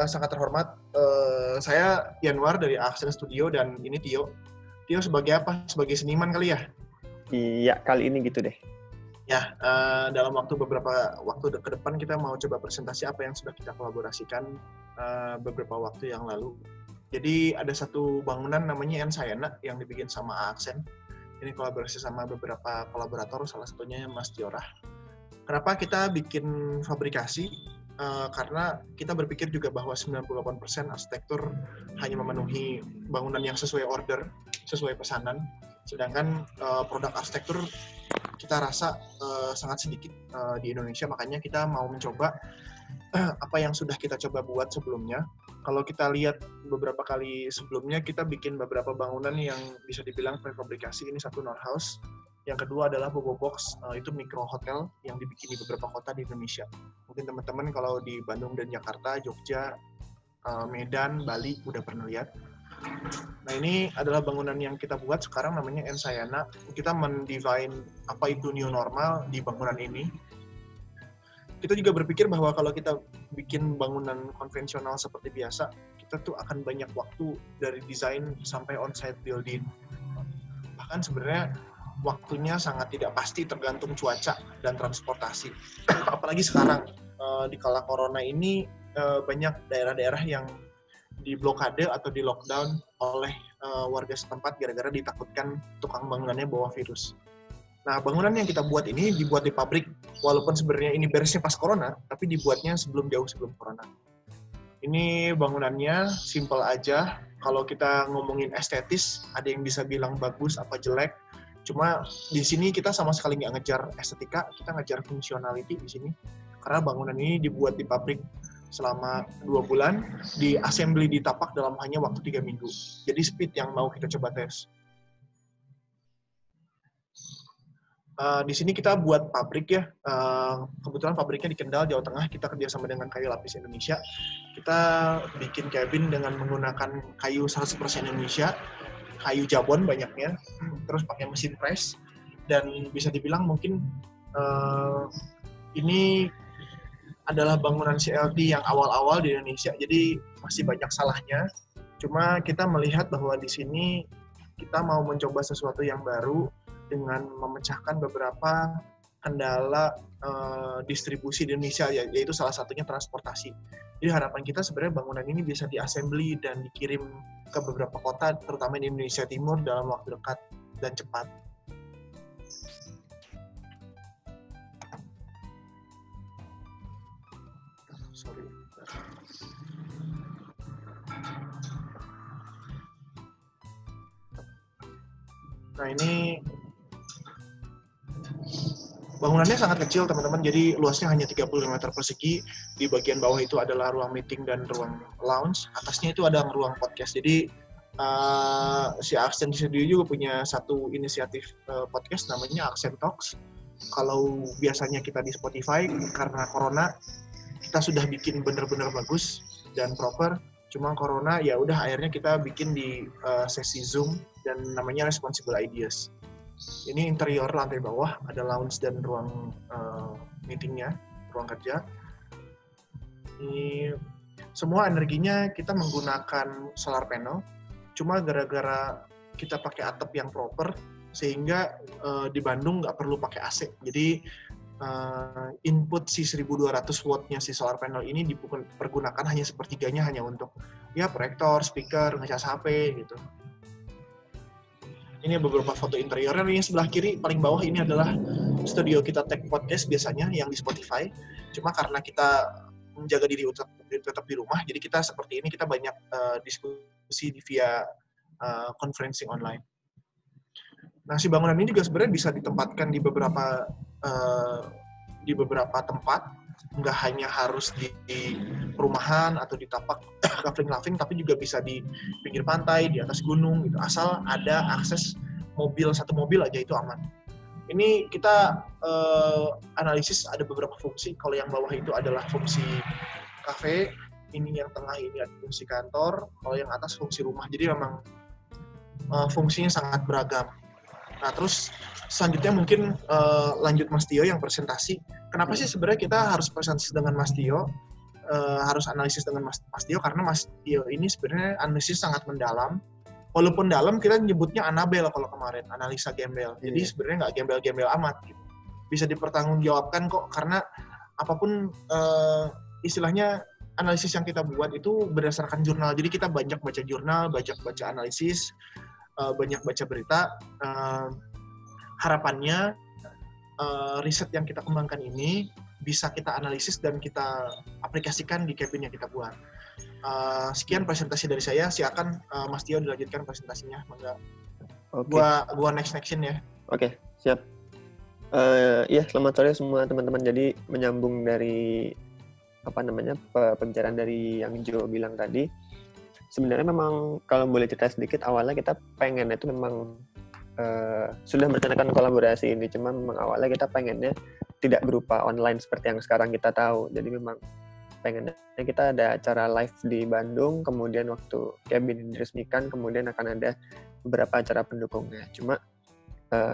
sangat terhormat. Saya Yanwar dari Aksen Studio dan ini Tio. Tio sebagai apa? Sebagai seniman kali ya? Iya, kali ini gitu deh. Ya, dalam beberapa waktu ke depan kita mau coba presentasi apa yang sudah kita kolaborasikan beberapa waktu yang lalu. Jadi ada satu bangunan namanya Ensayana yang dibikin sama Aksen. Ini kolaborasi sama beberapa kolaborator, salah satunya Mas Tiorah. Kenapa kita bikin fabrikasi? Karena kita berpikir juga bahwa 98% arsitektur hanya memenuhi bangunan yang sesuai order, sesuai pesanan. Sedangkan produk arsitektur kita rasa sangat sedikit di Indonesia, makanya kita mau mencoba apa yang sudah kita coba buat sebelumnya. Kalau kita lihat beberapa kali sebelumnya, kita bikin beberapa bangunan yang bisa dibilang prefabrikasi. Ini satu Norhouse. Yang kedua adalah Bobo Box, itu mikro hotel yang dibikin di beberapa kota di Indonesia. Mungkin teman-teman kalau di Bandung dan Jakarta, Jogja, Medan, Bali udah pernah lihat. Nah, ini adalah bangunan yang kita buat sekarang namanya Ensayana. Kita mendefine apa itu new normal di bangunan ini. Kita juga berpikir bahwa kalau kita bikin bangunan konvensional seperti biasa, kita tuh akan banyak waktu dari desain sampai on-site building. Bahkan sebenarnya waktunya sangat tidak pasti tergantung cuaca dan transportasi. Apalagi sekarang di kala corona ini banyak daerah-daerah yang diblokade atau di lockdown oleh warga setempat gara-gara ditakutkan tukang bangunannya bawa virus. Nah, bangunan yang kita buat ini dibuat di pabrik, walaupun sebenarnya ini beresnya pas corona, tapi dibuatnya jauh sebelum corona. Ini bangunannya simple aja. Kalau kita ngomongin estetis, ada yang bisa bilang bagus apa jelek. Cuma di sini kita sama sekali nggak ngejar estetika, kita ngejar functionality di sini. Karena bangunan ini dibuat di pabrik selama 2 bulan, di assembly di tapak dalam hanya waktu 3 minggu. Jadi speed yang mau kita coba tes. Di sini kita buat pabrik ya. Kebetulan pabriknya di Kendal, Jawa Tengah. Kita kerjasama dengan Kayu Lapis Indonesia. Kita bikin cabin dengan menggunakan kayu 100% Indonesia. Kayu jabon banyaknya, terus pakai mesin press, dan bisa dibilang mungkin ini adalah bangunan CLT yang awal-awal di Indonesia, jadi masih banyak salahnya. Cuma kita melihat bahwa di sini kita mau mencoba sesuatu yang baru dengan memecahkan beberapa kendala distribusi di Indonesia, yaitu salah satunya transportasi. Jadi harapan kita sebenarnya bangunan ini bisa diassembly dan dikirim ke beberapa kota, terutama di Indonesia Timur dalam waktu dekat dan cepat. Sorry. Nah, ini bangunannya sangat kecil, teman-teman. Jadi luasnya hanya 35 meter persegi. Di bagian bawah itu adalah ruang meeting dan ruang lounge. Atasnya itu ada ruang podcast. Jadi si Aksen Studio juga punya satu inisiatif podcast namanya Aksen Talks. Kalau biasanya kita di Spotify, karena corona kita sudah bikin benar-benar bagus dan proper. Cuma corona ya udah akhirnya kita bikin di sesi Zoom dan namanya Responsible Ideas. Ini interior lantai bawah, ada lounge dan ruang meetingnya, ruang kerja. Ini semua energinya kita menggunakan solar panel, cuma gara-gara kita pakai atap yang proper, sehingga di Bandung nggak perlu pakai AC. Jadi input si 1200 watt-nya si solar panel ini dipergunakan hanya sepertiganya hanya untuk ya proyektor, speaker, ngecas HP gitu. Ini beberapa foto interiornya. Yang sebelah kiri paling bawah ini adalah studio kita Tech Podcast biasanya yang di Spotify. Cuma karena kita menjaga diri tetap di rumah, jadi kita seperti ini, kita banyak diskusi via conferencing online. Nah, si bangunan ini juga sebenarnya bisa ditempatkan di beberapa tempat, nggak hanya harus di perumahan atau di tapak laving-laving, tapi juga bisa di pinggir pantai, di atas gunung gitu. Asal ada akses satu mobil aja itu aman. Ini kita analisis ada beberapa fungsi. Kalau yang bawah itu adalah fungsi kafe, ini yang tengah ini ada fungsi kantor, kalau yang atas fungsi rumah. Jadi memang fungsinya sangat beragam. Nah, terus selanjutnya mungkin lanjut Mas Tio yang presentasi. Kenapa sih sebenarnya kita harus presentasi dengan Mas Tio? harus analisis dengan Mas Tio, karena Mas Tio ini sebenarnya analisis sangat mendalam. Walaupun dalam, kita nyebutnya Anabel kalau kemarin, analisa gembel. Jadi sebenarnya nggak gembel-gembel amat gitu. Bisa dipertanggungjawabkan kok, karena apapun istilahnya analisis yang kita buat itu berdasarkan jurnal. Jadi kita banyak baca jurnal, banyak baca analisis, banyak baca berita. Harapannya riset yang kita kembangkan ini bisa kita analisis dan kita aplikasikan di cabin yang kita buat. Sekian presentasi dari saya. Silakan Mas Tio dilanjutkan presentasinya. Mangga. Oke. Gua next-in ya. Oke, siap. Ya, selamat sore semua teman-teman. Jadi menyambung dari pembicaraan dari yang Jo bilang tadi. Sebenarnya memang kalau boleh cerita sedikit, awalnya kita pengen itu memang sudah merencanakan kolaborasi ini, cuma memang awalnya kita pengennya tidak berupa online seperti yang sekarang kita tahu. Jadi memang pengennya kita ada acara live di Bandung, kemudian waktu cabin diresmikan, kemudian akan ada beberapa acara pendukungnya. Cuma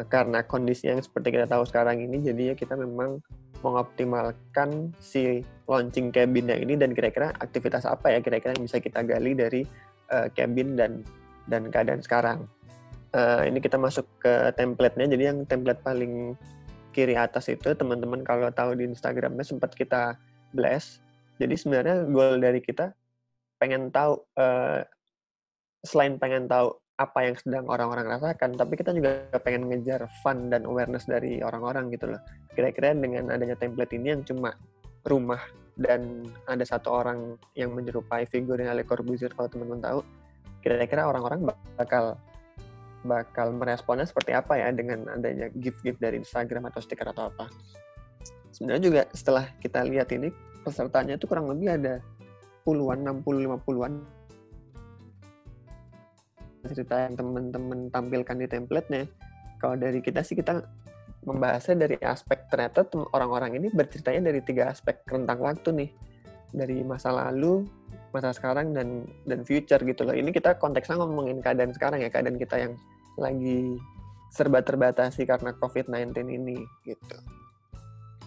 karena kondisi yang seperti kita tahu sekarang ini, jadi ya kita memang mengoptimalkan si launching cabinnya ini, dan kira-kira aktivitas apa ya kira-kira yang bisa kita gali dari cabin dan keadaan sekarang. Ini kita masuk ke template-nya. Jadi yang template paling kiri atas itu, teman-teman kalau tahu di Instagram-nya sempat kita blast. Jadi sebenarnya goal dari kita pengen tahu, selain pengen tahu apa yang sedang orang-orang rasakan, tapi kita juga pengen ngejar fun dan awareness dari orang-orang gitu loh. Kira-kira dengan adanya template ini yang cuma rumah dan ada satu orang yang menyerupai figurnya Le Corbusier kalau teman-teman tahu, kira-kira orang-orang bakal meresponnya seperti apa ya dengan adanya gift-gift dari Instagram atau stiker atau apa. Sebenarnya juga setelah kita lihat ini, pesertanya itu kurang lebih ada puluhan, 60-50-an cerita yang teman-teman tampilkan di template-nya. Kalau dari kita sih, kita membahasnya dari aspek, ternyata orang-orang ini berceritanya dari 3 aspek rentang waktu nih. Dari masa lalu, masa sekarang, dan future gitu loh. Ini kita konteksnya ngomongin keadaan sekarang ya, keadaan kita yang lagi serba terbatasi karena COVID-19 ini gitu.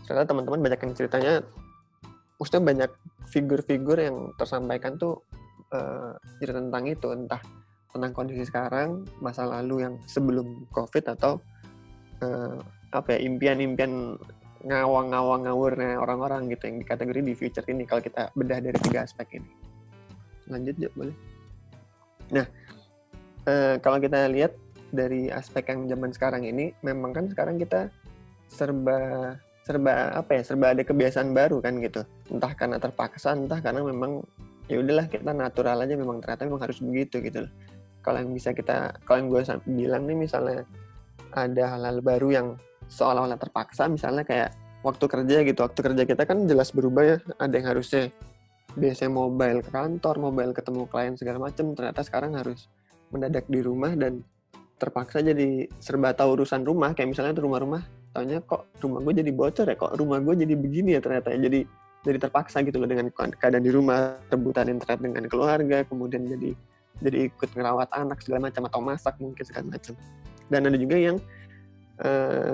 Ternyata teman-teman banyak yang ceritanya, maksudnya banyak figur-figur yang tersampaikan tuh cerita tentang itu, entah tentang kondisi sekarang, masa lalu yang sebelum COVID, atau impian-impian ngawang-ngawurnya orang-orang gitu yang dikategori di future ini kalau kita bedah dari 3 aspek ini. Lanjut Jo, boleh? Nah, kalau kita lihat dari aspek yang zaman sekarang ini, memang kan sekarang kita serba ada kebiasaan baru kan gitu. Entah karena terpaksa, entah karena memang ya udahlah kita natural aja, memang ternyata memang harus begitu gitu loh. Kalau yang gue bilang nih, misalnya ada hal-hal baru yang seolah-olah terpaksa, misalnya kayak waktu kerja gitu. Waktu kerja kita kan jelas berubah ya. Ada yang harusnya biasanya mobile ke kantor, mobile ketemu klien segala macam, ternyata sekarang harus mendadak di rumah dan terpaksa jadi serba tahu urusan rumah. Kayak misalnya tuh rumah-rumah, taunya kok rumah gue jadi bocor ya, kok rumah gue jadi begini ya ternyata. Jadi terpaksa gitu loh dengan keadaan di rumah, rebutan internet dengan keluarga, kemudian jadi ikut ngerawat anak segala macam, atau masak mungkin segala macam. Dan ada juga yang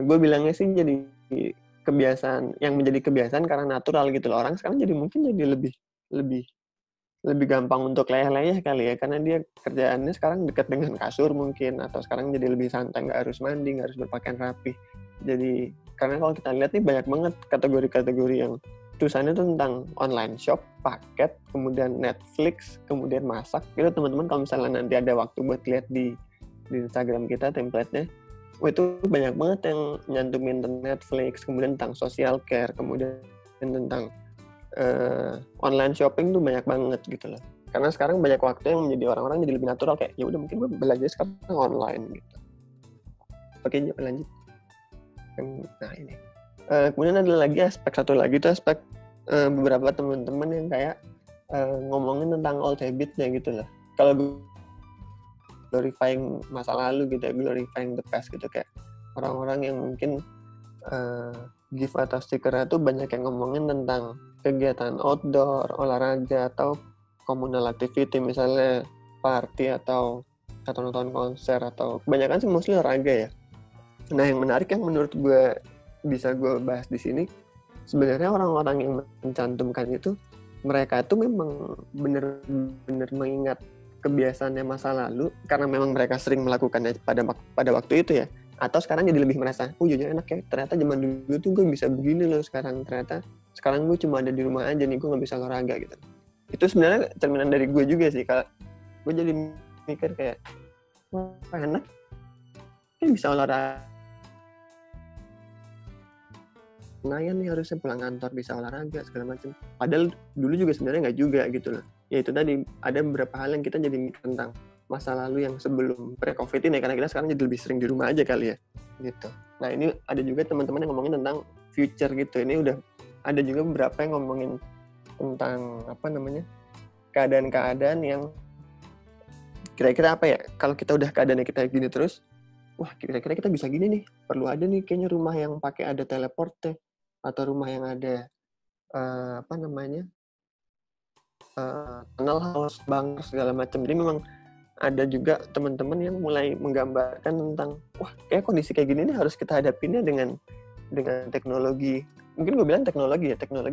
gue bilangnya sih jadi kebiasaan, yang menjadi kebiasaan karena natural gitu loh. Orang sekarang jadi mungkin jadi lebih gampang untuk leyeh-leyeh kali ya, karena dia kerjaannya sekarang dekat dengan kasur mungkin, atau sekarang jadi lebih santai, nggak harus mandi, nggak harus berpakaian rapi. Jadi karena kalau kita lihat nih banyak banget kategori-kategori yang tulisannya tentang online shop, paket, kemudian Netflix, kemudian masak. Gitu teman-teman kalau misalnya nanti ada waktu buat lihat di Instagram kita template-nya, itu banyak banget yang nyantumin tentang Netflix, kemudian tentang social care, kemudian tentang online shopping tuh banyak banget gitu loh. Karena sekarang banyak waktu yang menjadi orang-orang jadi lebih natural, kayak ya udah mungkin gue belanja sekarang online gitu. Oke, lanjut. Nah ini. Kemudian ada lagi satu lagi tuh aspek beberapa teman-teman yang kayak ngomongin tentang old habit-nya gitu loh. Kalau glorifying masa lalu gitu ya, glorifying the past gitu, kayak orang-orang yang mungkin gift atau stikernya tuh banyak yang ngomongin tentang kegiatan outdoor, olahraga, atau communal activity, misalnya party atau nonton konser, atau kebanyakan sih mostly olahraga ya. Nah yang menarik yang menurut gue bisa gue bahas di sini, sebenarnya orang-orang yang mencantumkan itu mereka tuh memang benar-benar mengingat kebiasaannya masa lalu karena memang mereka sering melakukannya pada waktu itu ya, atau sekarang jadi lebih merasa jujur enak ya, ternyata zaman dulu tuh gue bisa begini loh, sekarang gue cuma ada di rumah aja nih, gue nggak bisa olahraga gitu. Itu sebenarnya cerminan dari gue juga sih, kalau gue jadi mikir kayak wah enak kan bisa olahraga, lumayan nih harusnya pulang kantor bisa olahraga segala macam. Padahal dulu juga sebenarnya nggak juga gitu loh. Ya itu tadi, ada beberapa hal yang kita jadi mikir tentang masa lalu yang sebelum pre-covid ini, karena kita sekarang jadi lebih sering di rumah aja kali ya gitu. Nah ini ada juga teman-teman yang ngomongin tentang future gitu. Ini udah ada juga beberapa yang ngomongin tentang keadaan-keadaan yang kira-kira apa ya, kalau kita udah keadaannya kita gini terus, wah kira-kira kita bisa gini nih, perlu ada nih kayaknya rumah yang pakai ada teleportnya, atau rumah yang ada tunnel house, bunker segala macam. Jadi memang ada juga teman-teman yang mulai menggambarkan tentang wah kayak kondisi kayak gini nih harus kita hadapinnya dengan teknologi. Mungkin gue bilang teknologi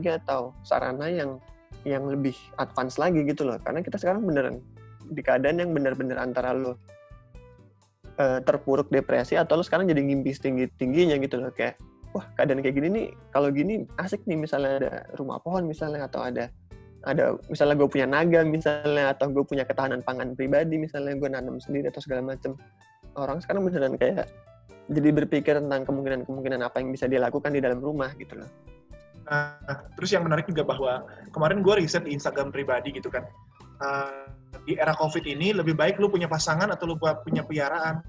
atau sarana yang lebih advance lagi gitu loh. Karena kita sekarang beneran di keadaan yang benar-benar antara lo terpuruk depresi atau lo sekarang jadi ngimpi tingginya gitu loh, kayak wah keadaan kayak gini nih, kalau gini asik nih, misalnya ada rumah pohon misalnya, atau ada misalnya gue punya naga misalnya, atau gue punya ketahanan pangan pribadi misalnya, gue nanam sendiri atau segala macam. Orang sekarang beneran kayak jadi berpikir tentang kemungkinan apa yang bisa dia lakukan di dalam rumah gitu loh. Nah, terus yang menarik juga bahwa kemarin gue riset di Instagram pribadi gitu kan, di era COVID ini lebih baik lu punya pasangan atau lu punya peliharaan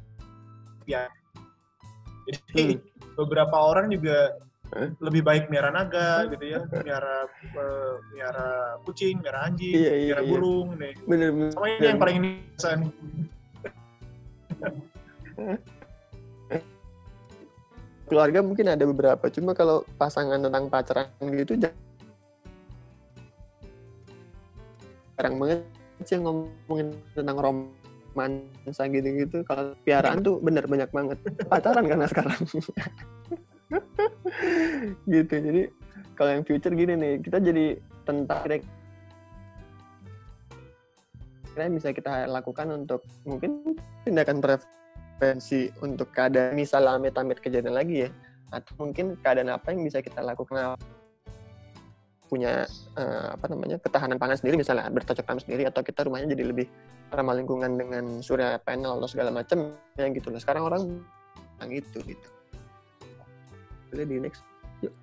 ya. Jadi beberapa orang juga lebih baik miara naga gitu ya, miara kucing, miara anjing, miara burung nih. Bener. Sama ini yang paling ini keluarga mungkin ada beberapa, cuma kalau pasangan tentang pacaran gitu jarang banget sih ngomongin tentang romansa gitu. Kalau piaraan tuh bener banyak banget. Pacaran karena sekarang. Gitu. Jadi kalau yang future gini nih, kita jadi tentang kira-kira bisa kita lakukan untuk mungkin tindakan prevensi untuk keadaan misalnya amit-amit kejadian lagi ya, atau mungkin keadaan apa yang bisa kita lakukan, punya ketahanan pangan sendiri misalnya, bercocok tanam sendiri, atau kita rumahnya jadi lebih ramah lingkungan dengan surya panel atau segala macam ya gitu loh. Sekarang orang gitu. Boleh di next. Yuk.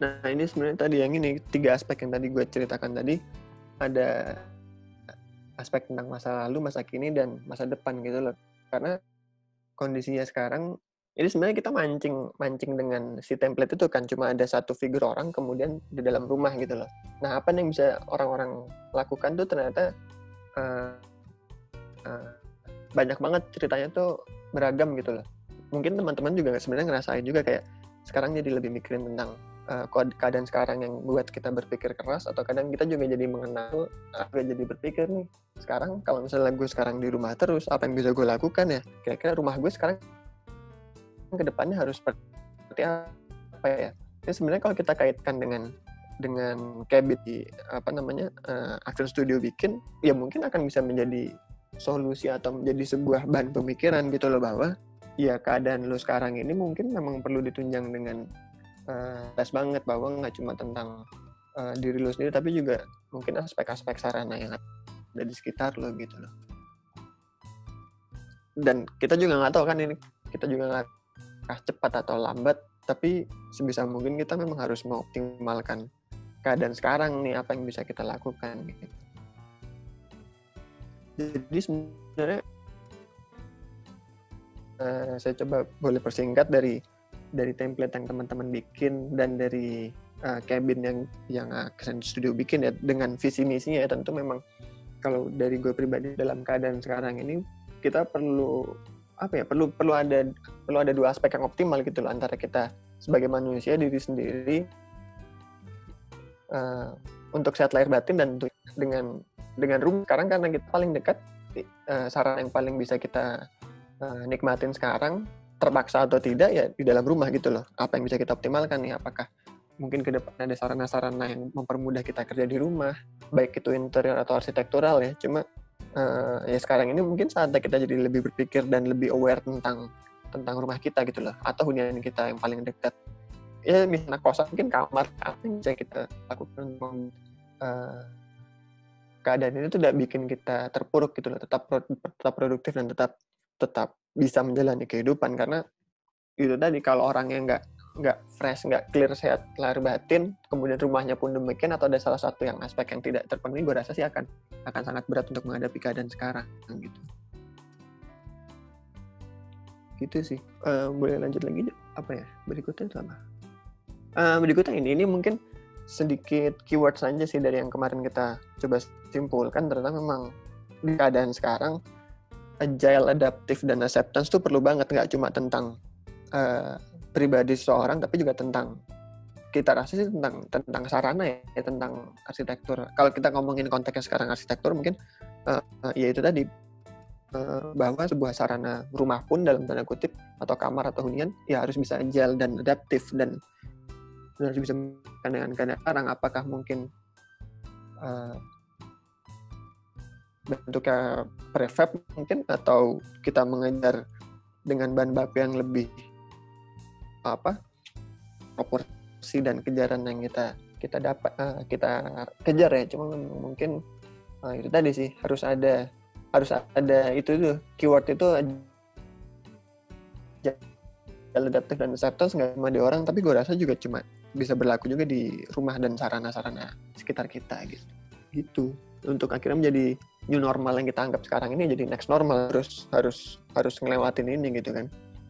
Nah ini sebenarnya tadi yang ini 3 aspek yang tadi gue ceritakan tadi, ada aspek tentang masa lalu, masa kini, dan masa depan gitu loh. Karena kondisinya sekarang ini sebenarnya kita mancing dengan si template itu kan, cuma ada satu figur orang kemudian di dalam rumah gitu loh. Nah apa yang bisa orang-orang lakukan tuh ternyata banyak banget ceritanya tuh, beragam gitu loh. Mungkin teman-teman juga sebenarnya ngerasain juga kayak sekarang jadi lebih mikirin tentang keadaan sekarang yang buat kita berpikir keras, atau kadang kita juga jadi mengenal, jadi berpikir nih, sekarang kalau misalnya gue sekarang di rumah terus, apa yang bisa gue lakukan ya? Kira-kira rumah gue sekarang ke depannya harus seperti apa ya? Jadi sebenarnya kalau kita kaitkan dengan Cabit di Action Studio bikin, ya mungkin akan bisa menjadi solusi atau menjadi sebuah bahan pemikiran gitu loh, bahwa ya keadaan lo sekarang ini mungkin memang perlu ditunjang dengan tes banget, bahwa nggak cuma tentang diri lo sendiri, tapi juga mungkin aspek-aspek sarana yang ada di sekitar lo gitu loh. Dan kita juga nggak tahu kan, ini kita juga nggak cepat atau lambat, tapi sebisa mungkin kita memang harus mengoptimalkan keadaan sekarang nih, apa yang bisa kita lakukan gitu. Jadi sebenarnya saya coba boleh persingkat dari template yang teman-teman bikin dan dari cabin yang Action Studio bikin ya, dengan visi misinya ya. Tentu memang kalau dari gue pribadi dalam keadaan sekarang ini, kita perlu ada 2 aspek yang optimal gitu loh, antara kita sebagai manusia, diri sendiri, untuk sehat lahir batin, dan dengan rumah sekarang, karena kita paling dekat, sarana yang paling bisa kita nikmatin sekarang, terpaksa atau tidak ya di dalam rumah gitu loh. Apa yang bisa kita optimalkan nih, apakah mungkin ke depan ada sarana-sarana yang mempermudah kita kerja di rumah, baik itu interior atau arsitektural ya. Cuma ya sekarang ini mungkin saatnya kita jadi lebih berpikir dan lebih aware tentang rumah kita gitu loh, atau hunian kita yang paling dekat. Ya misalnya kosan, mungkin kamar, apa yang bisa kita lakukan keadaan ini tuh tidak bikin kita terpuruk gitu loh, tetap produktif dan tetap bisa menjalani kehidupan. Karena itu tadi, kalau orangnya nggak fresh, nggak clear, sehat lahir batin, kemudian rumahnya pun demikian, atau ada salah satu yang aspek yang tidak terpenuhi, gue rasa sih akan sangat berat untuk menghadapi keadaan sekarang gitu. Gitu sih. Boleh lanjut lagi apa ya berikutnya itu apa? Berikutnya ini mungkin sedikit keyword saja sih dari yang kemarin kita coba simpulkan. Ternyata memang di keadaan sekarang agile, adaptive, dan acceptance tuh perlu banget, nggak cuma tentang pribadi seseorang, tapi juga tentang, kita rasa sih tentang sarana ya, tentang arsitektur. Kalau kita ngomongin konteksnya sekarang arsitektur, mungkin ya itu tadi, bahwa sebuah sarana rumah pun dalam tanda kutip, atau kamar atau hunian, ya harus bisa agile dan adaptif, dan harus bisa dengan keadaan sekarang. Apakah mungkin bentuknya prefab mungkin, atau kita mengejar dengan bahan baku yang lebih proporsi dan kejaran yang kita dapat, kita kejar ya. Cuma mungkin itu tadi sih, harus ada itu tuh keyword itu, adaptif dan acceptance, nggak cuma di orang, tapi gue rasa juga cuma bisa berlaku juga di rumah dan sarana-sarana sekitar kita gitu. Untuk akhirnya menjadi new normal yang kita anggap sekarang ini jadi next normal, harus ngelewatin ini gitu kan.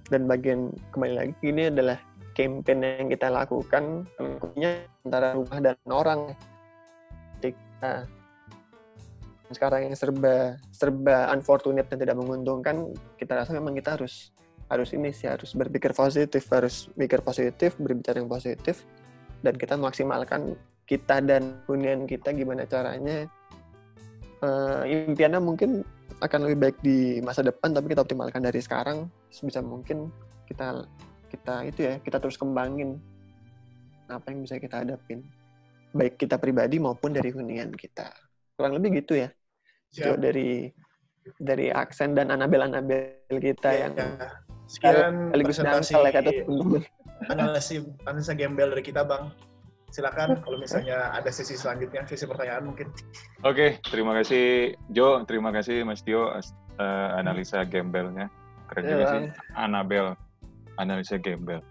Dan bagian kembali lagi, ini adalah campaign yang kita lakukan antara rumah dan orang. Ketika sekarang yang serba unfortunate dan tidak menguntungkan, kita rasa memang kita harus berpikir positif, harus mikir positif, berbicara yang positif, dan kita maksimalkan kita dan hunian kita gimana caranya. Impiannya mungkin akan lebih baik di masa depan, tapi kita optimalkan dari sekarang sebisa mungkin. Kita terus kembangin apa yang bisa kita hadapin, baik kita pribadi maupun dari hunian kita. Kurang lebih gitu ya. So, dari Aksen dan Anabel kita yang sekian presentasi analisa gembel dari kita, Bang. Silakan kalau misalnya ada sesi selanjutnya, sesi pertanyaan mungkin. Oke, terima kasih Jo, terima kasih Mas Tio analisa gembelnya. Keren juga sih, Anabel analisa gembel.